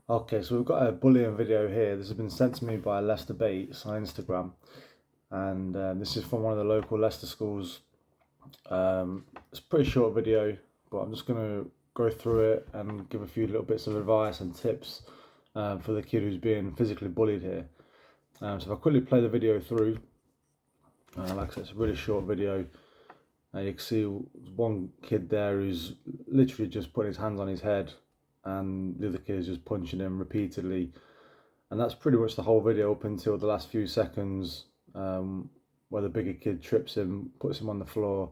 Okay, so we've got a bullying video here. This has been sent to me by Leicester on Instagram, and this is from one of the local Leicester schools. It's a pretty short video, but I'm just going to go through it and give a few little bits of advice and tips for the kid who's being physically bullied here. So if I quickly play the video through, like I said, it's a really short video. You can see one kid there who's literally just putting his hands on his head, and the other kid is just punching him repeatedly. And that's pretty much the whole video up until the last few seconds, where the bigger kid trips him, puts him on the floor,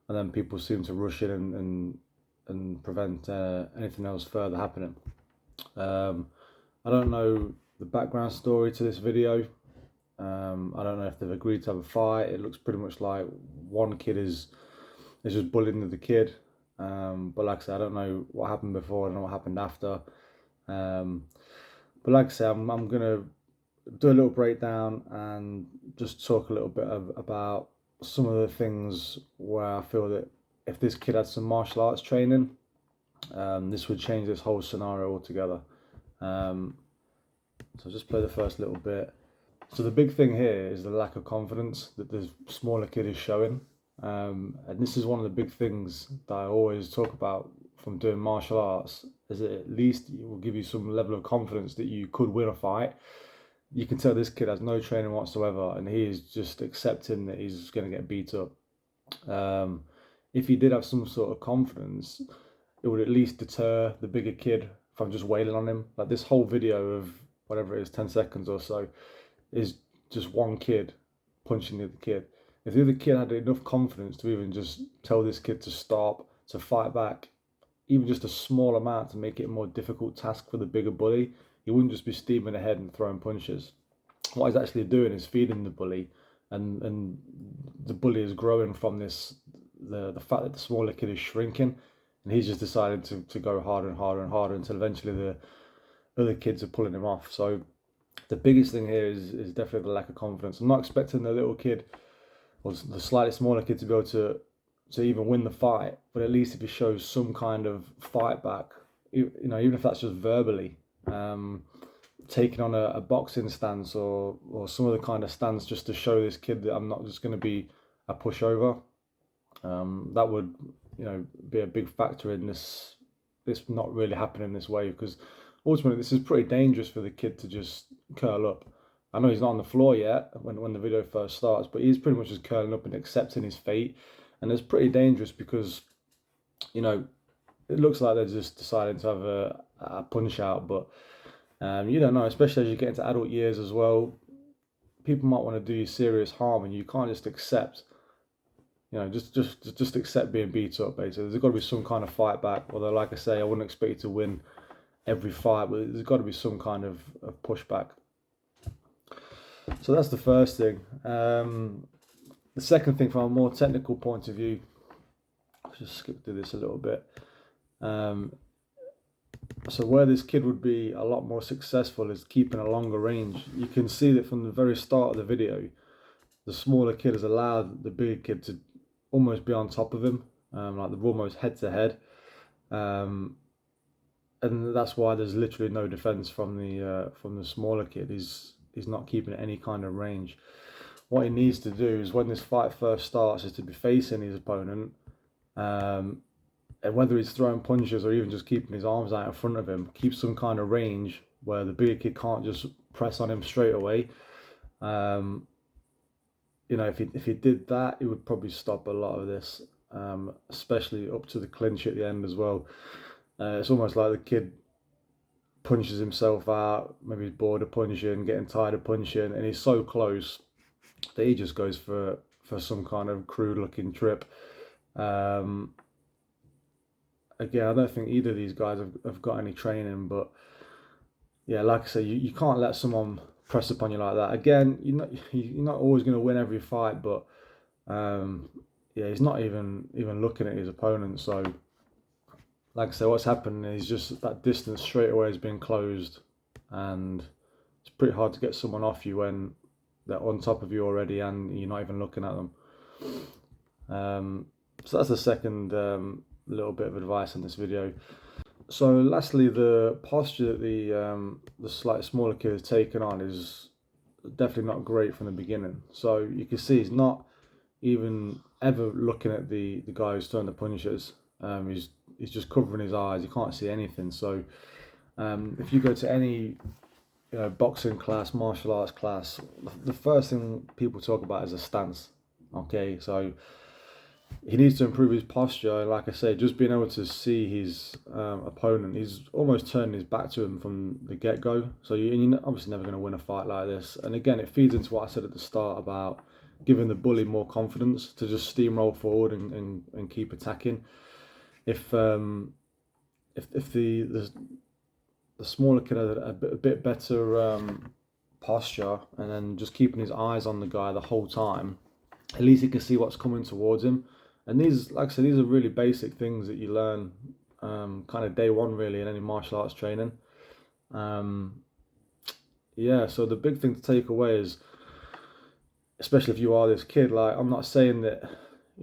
and then people seem to rush in and prevent anything else further happening. I don't know the background story to this video. I don't know if they've agreed to have a fight. It looks pretty much like one kid is just bullying the kid. But like I said, I don't know what happened before. I don't know what happened after. But like I said, I'm gonna do a little breakdown and just talk a little bit about some of the things where I feel that if this kid had some martial arts training, this would change this whole scenario altogether. So I'll just play the first little bit. So the big thing here is the lack of confidence that the smaller kid is showing. And this is one of the big things that I always talk about from doing martial arts, is that at least it will give you some level of confidence that you could win a fight. You can tell this kid has no training whatsoever, and he is just accepting that he's going to get beat up. If he did have some sort of confidence, it would at least deter the bigger kid from just wailing on him. Like this whole video of whatever it is, 10 seconds or so, is just one kid punching the other kid. If the other kid had enough confidence to even just tell this kid to stop, to fight back, even just a small amount to make it a more difficult task for the bigger bully, he wouldn't just be steaming ahead and throwing punches. What he's actually doing is feeding the bully, and the bully is growing from this, the fact that the smaller kid is shrinking, and he's just decided to go harder and harder and harder until eventually the other kids are pulling him off. So the biggest thing here is definitely the lack of confidence. I'm not expecting the little kid or the slightly smaller kid to be able to even win the fight, but at least if he shows some kind of fight back, even if that's just verbally, taking on a boxing stance or some other kind of stance, just to show this kid that I'm not just going to be a pushover. That would be a big factor in this not really happening this way, because ultimately this is pretty dangerous for the kid to just curl up. I know he's not on the floor yet when the video first starts, but he's pretty much just curling up and accepting his fate. And it's pretty dangerous because, it looks like they're just deciding to have a punch out, but you don't know, especially as you get into adult years as well. People might want to do you serious harm, and you can't just accept, just accept being beat up, basically. There's got to be some kind of fight back. Although, like I say, I wouldn't expect you to win every fight, but there's got to be some kind of pushback. So that's the first thing. The second thing, from a more technical point of view, let's just skip through this a little bit. So where this kid would be a lot more successful is keeping a longer range. You can see that from the very start of the video, the smaller kid has allowed the bigger kid to almost be on top of him, like they're almost head to head. And that's why there's literally no defense from the smaller kid. He's not keeping any kind of range. What he needs to do is, when this fight first starts, is to be facing his opponent, and whether he's throwing punches or even just keeping his arms out in front of him, keep some kind of range where the bigger kid can't just press on him straight away. If he did that, it would probably stop a lot of this, especially up to the clinch at the end as well. It's almost like the kid punches himself out, maybe he's bored of punching, getting tired of punching, and he's so close that he just goes for some kind of crude looking trip. Again, I don't think either of these guys have got any training, but yeah, like I say, you can't let someone press upon you like that. Again, you're not always going to win every fight, but yeah, he's not even looking at his opponent. So like I say, what's happened is just that distance straight away has been closed, and it's pretty hard to get someone off you when they're on top of you already and you're not even looking at them. So that's the second little bit of advice in this video. So lastly, the posture that the slightly smaller kid has taken on is definitely not great from the beginning. So you can see he's not even ever looking at the guy who's throwing the punches. He's just covering his eyes. He can't see anything. So if you go to any boxing class, martial arts class, the first thing people talk about is a stance. Okay, so he needs to improve his posture. And like I say, just being able to see his opponent, he's almost turning his back to him from the get go. So you're obviously never going to win a fight like this. And again, it feeds into what I said at the start about giving the bully more confidence to just steamroll forward and keep attacking. If the smaller kid had a bit better posture and then just keeping his eyes on the guy the whole time, at least he can see what's coming towards him. And these, like I said, these are really basic things that you learn kind of day one, really, in any martial arts training. Um, yeah, so the big thing to take away is, especially if you are this kid, like, I'm not saying that,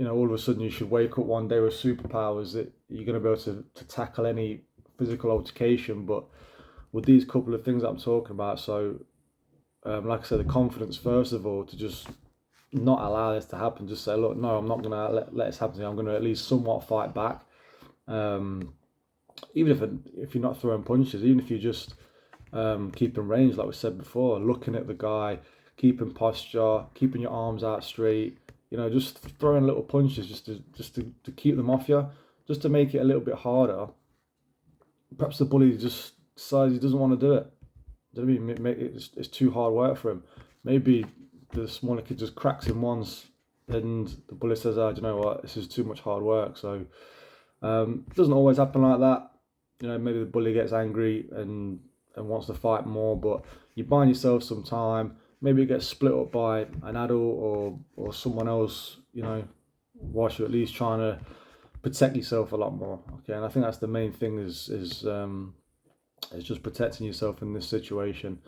all of a sudden you should wake up one day with superpowers that you're going to be able to tackle any physical altercation, but with these couple of things that I'm talking about, so like I said, the confidence, first of all, to just not allow this to happen. Just say, look, no, I'm not going to let this happen to me. I'm going to at least somewhat fight back. Um, even if you're not throwing punches, even if you just keeping range, like we said before, looking at the guy, keeping posture, keeping your arms out straight, just throwing little punches just to keep them off you, just to make it a little bit harder. Perhaps the bully just decides he doesn't want to do it. Do you know what I mean? It's too hard work for him. Maybe the smaller kid just cracks him once, and the bully says, "Oh, do you know what? This is too much hard work." So it doesn't always happen like that. Maybe the bully gets angry and wants to fight more, but you buy yourself some time. Maybe it gets split up by an adult or someone else. Whilst you're at least trying to protect yourself a lot more. Okay, and I think that's the main thing is just protecting yourself in this situation.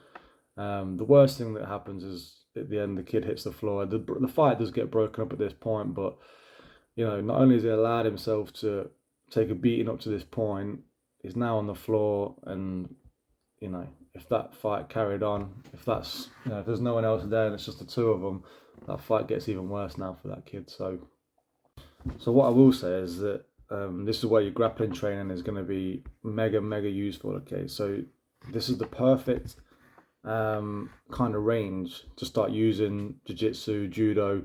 The worst thing that happens is at the end the kid hits the floor. The fight does get broken up at this point, but not only has he allowed himself to take a beating up to this point, he's now on the floor, and if that fight carried on, if there's no one else there and it's just the two of them, that fight gets even worse now for that kid. So what I will say is that this is where your grappling training is going to be mega useful. Okay, so this is the perfect kind of range to start using jiu-jitsu, judo,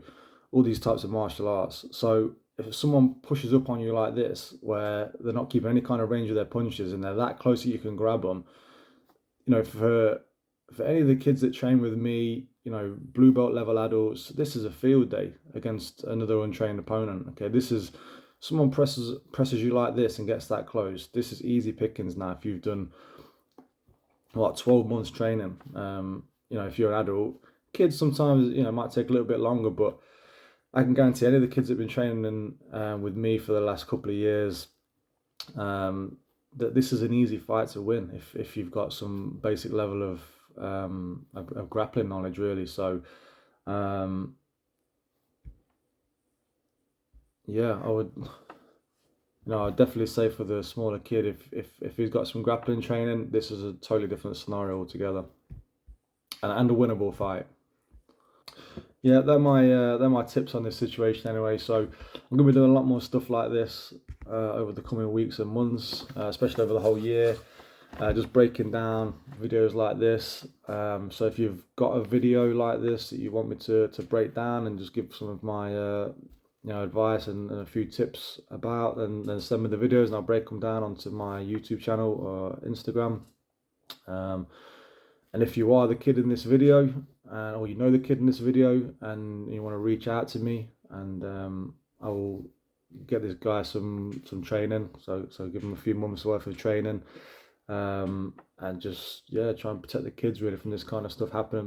all these types of martial arts. So if someone pushes up on you like this, where they're not keeping any kind of range of their punches and they're that close that you can grab them, for any of the kids that train with me, blue belt level adults, this is a field day against another untrained opponent. Okay, this is someone presses you like this and gets that close. This is easy pickings now if you've done 12 months training. If you're an adult, kids sometimes might take a little bit longer, but I can guarantee any of the kids that have been training with me for the last couple of years, that this is an easy fight to win if you've got some basic level of grappling knowledge, really. So yeah, I'd definitely say for the smaller kid, if he's got some grappling training, this is a totally different scenario altogether, and a winnable fight. Yeah, they're my tips on this situation anyway. So I'm gonna be doing a lot more stuff like this over the coming weeks and months, especially over the whole year. Just breaking down videos like this. So if you've got a video like this that you want me to break down and just give some of my advice and a few tips about, then send me the videos and I'll break them down onto my YouTube channel or Instagram. And if you are the kid in this video, or you know the kid in this video, and you want to reach out to me, and I will get this guy some training. So give him a few months worth of training, and just try and protect the kids really from this kind of stuff happening.